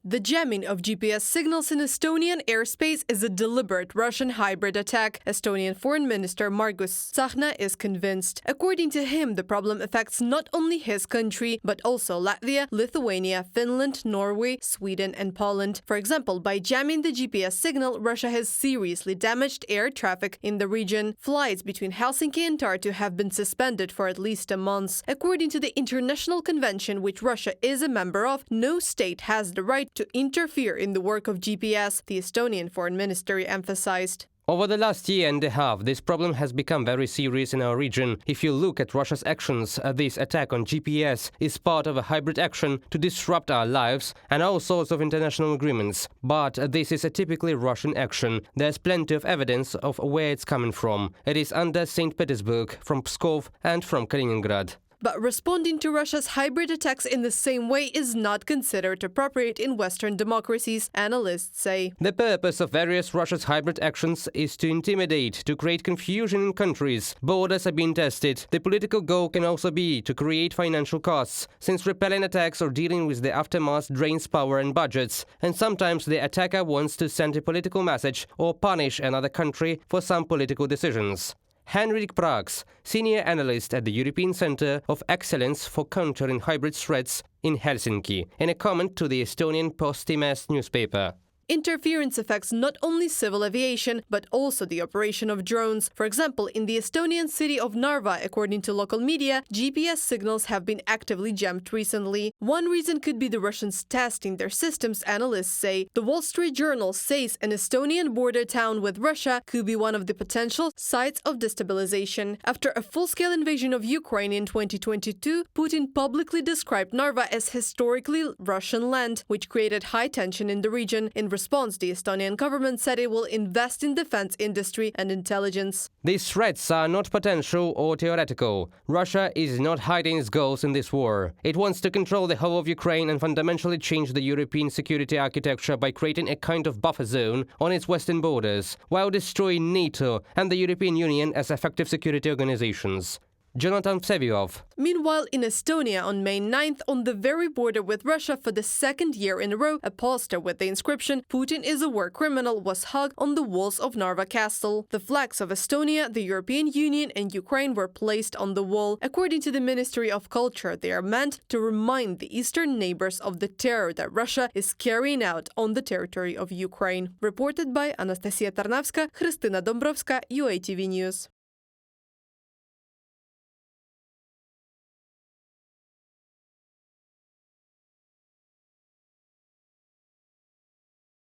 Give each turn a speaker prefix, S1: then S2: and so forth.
S1: The jamming of GPS signals in Estonian airspace is a deliberate Russian hybrid attack. Estonian Foreign Minister Margus Tsahkna is convinced. According to him, the problem affects not only his country, but also Latvia, Lithuania, Finland, Norway, Sweden and Poland. For example, by jamming the GPS signal, Russia has seriously damaged air traffic in the region. Flights between Helsinki and Tartu have been suspended for at least a month. According to the international convention which Russia is a member of, no state has the right to interfere in the work of GPS, the Estonian Foreign Ministry emphasized.
S2: Over the last year and a half, this problem has become very serious in our region. If you look at Russia's actions, this attack on GPS is part of a hybrid action to disrupt our lives and all sorts of international agreements. But this is a typically Russian action. There's plenty of evidence of where it's coming from. It is under St. Petersburg, from Pskov and from Kaliningrad.
S1: But responding to Russia's hybrid attacks in the same way is not considered appropriate in Western democracies, analysts say.
S2: The purpose of various Russia's hybrid actions is to intimidate, to create confusion in countries. Borders are being tested. The political goal can also be to create financial costs, since repelling attacks or dealing with the aftermath drains power and budgets. And sometimes the attacker wants to send a political message or punish another country for some political decisions. Henrik Prags, senior analyst at the European Centre of Excellence for Countering Hybrid Threats in Helsinki, in a comment to the Estonian Postimees newspaper.
S1: Interference affects not only civil aviation, but also the operation of drones. For example, in the Estonian city of Narva, according to local media, GPS signals have been actively jammed recently. One reason could be the Russians testing their systems, analysts say. The Wall Street Journal says an Estonian border town with Russia could be one of the potential sites of destabilization. After a full-scale invasion of Ukraine in 2022, Putin publicly described Narva as historically Russian land, which created high tension in the region. In response, the Estonian government said it will invest in defense industry and intelligence.
S2: These threats are not potential or theoretical. Russia is not hiding its goals in this war. It wants to control the whole of Ukraine and fundamentally change the European security architecture by creating a kind of buffer zone on its western borders, while destroying NATO and the European Union as effective security organizations. Jonathan Vseviov.
S1: Meanwhile, in Estonia on May 9th, on the very border with Russia for the second year in a row, a poster with the inscription "Putin is a war criminal" was hung on the walls of Narva Castle. The flags of Estonia, the European Union and Ukraine were placed on the wall. According to the Ministry of Culture, they are meant to remind the eastern neighbors of the terror that Russia is carrying out on the territory of Ukraine. Reported by Anastasia Tarnavska, Krystyna Dąbrowska, UATV News.